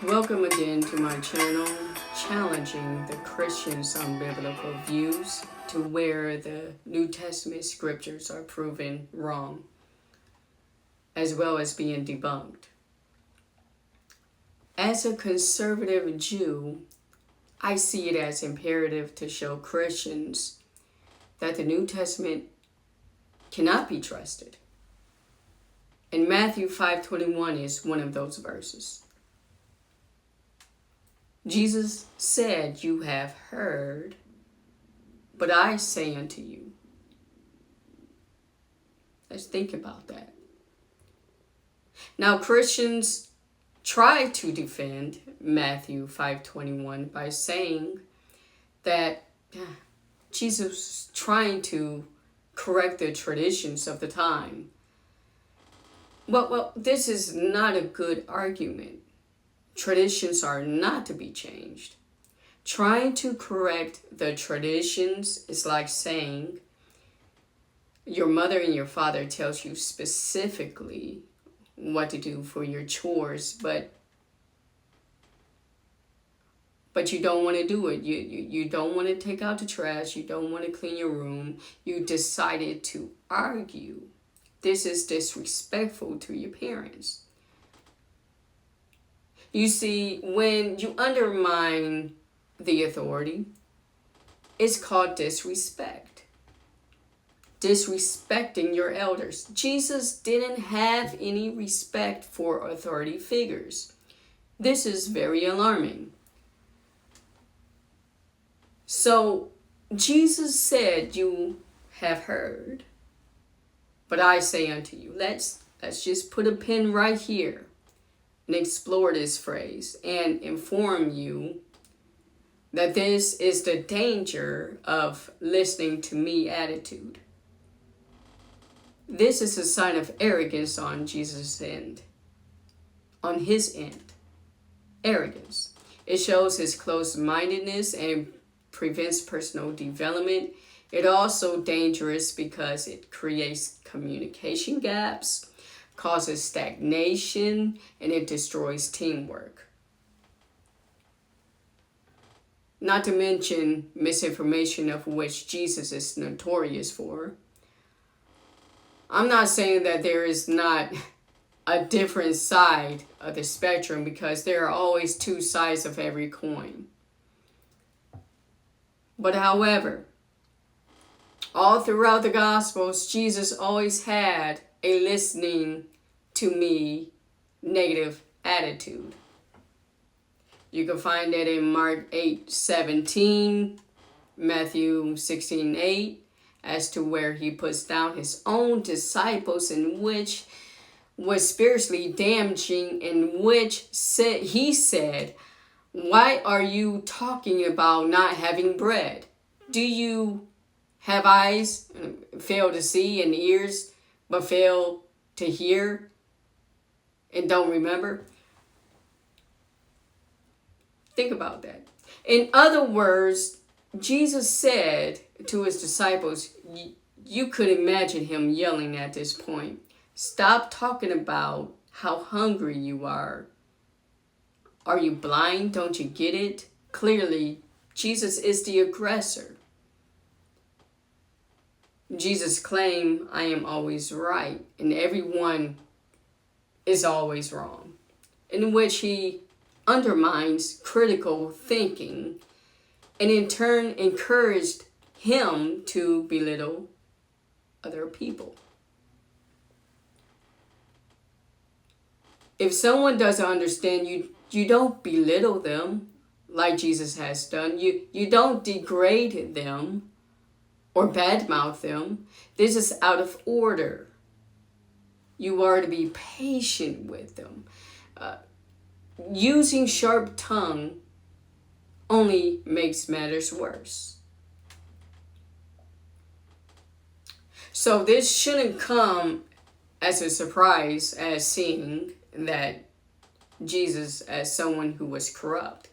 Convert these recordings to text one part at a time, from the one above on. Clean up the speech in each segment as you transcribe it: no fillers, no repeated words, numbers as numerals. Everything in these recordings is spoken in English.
Welcome again to my channel, challenging the Christians on biblical views to where the New Testament scriptures are proven wrong, as well as being debunked. As a conservative Jew, I see it as imperative to show Christians that the New Testament cannot be trusted. And Matthew 5:21 is one of those verses. Jesus said, "You have heard, but I say unto you." Let's think about that. Now, Christians try to defend Matthew 5:21 by saying that Jesus was trying to correct the traditions of the time. Well, this is not a good argument. Traditions are not to be changed. Trying to correct the traditions is like saying your mother and your father tells you specifically what to do for your chores, but you don't want to do it. You don't want to take out the trash. You don't want to clean your room. You decided to argue. This is disrespectful to your parents. You see, when you undermine the authority, it's called disrespect. Disrespecting your elders. Jesus didn't have any respect for authority figures. This is very alarming. So, Jesus said, "You have heard, but I say unto you." Let's just put a pin right here and explore this phrase and inform you that this is the danger of listening to me attitude. This is a sign of arrogance on Jesus' end. On his end. Arrogance. It shows his closed-mindedness and prevents personal development. It also dangerous because it creates communication gaps, causes stagnation, and it destroys teamwork. Not to mention misinformation, of which Jesus is notorious for. I'm not saying that there is not a different side of the spectrum, because there are always two sides of every coin. But however, all throughout the Gospels, Jesus always had a listening to me negative attitude. You can find that in Mark 8:17, Matthew 16:8, as to where he puts down his own disciples, in which was spiritually damaging, in which he said, "Why are you talking about not having bread? Do you have eyes, fail to see, and ears, but fail to hear, and don't remember?" Think about that. In other words, Jesus said to his disciples, you could imagine him yelling at this point, "Stop talking about how hungry you are. Are you blind? Don't you get it?" Clearly, Jesus is the aggressor. Jesus claimed, "I am always right, and everyone is always wrong," in which he undermines critical thinking and in turn encouraged him to belittle other people. If someone doesn't understand you, you don't belittle them like Jesus has done. You don't degrade them or badmouth them. This is out of order. You are to be patient with them. Using sharp tongue only makes matters worse. So this shouldn't come as a surprise as seeing that Jesus as someone who was corrupt.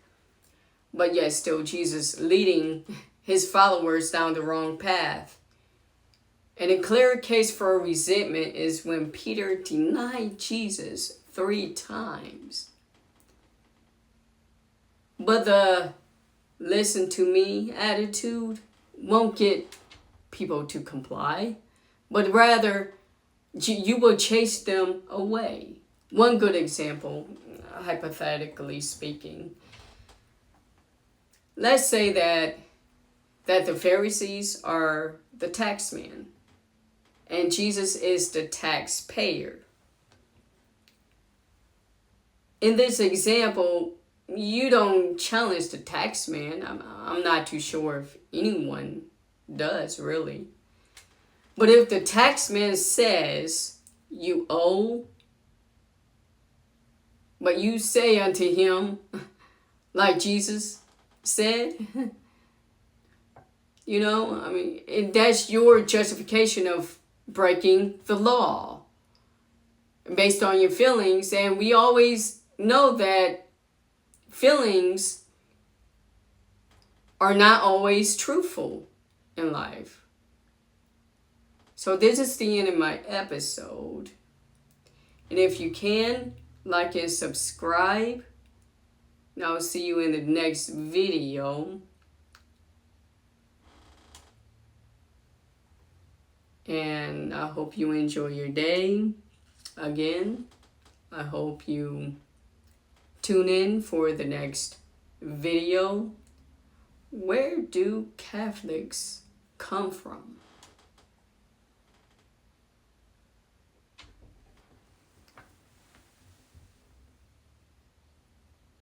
But yet still Jesus leading his followers down the wrong path. And a clear case for resentment is when Peter denied Jesus 3 times. But the listen to me attitude won't get people to comply, but rather you will chase them away. One good example, hypothetically speaking, let's say that the Pharisees are the taxman and Jesus is the taxpayer. In this example, you don't challenge the taxman. I'm not too sure if anyone does, really. But if the taxman says you owe, but you say unto him, like Jesus said, you know, I mean, that's your justification of breaking the law based on your feelings. And we always know that feelings are not always truthful in life. So this is the end of my episode. And if you can, like and subscribe. And I'll see you in the next video. And I hope you enjoy your day. Again, I hope you tune in for the next video. Where do Catholics come from?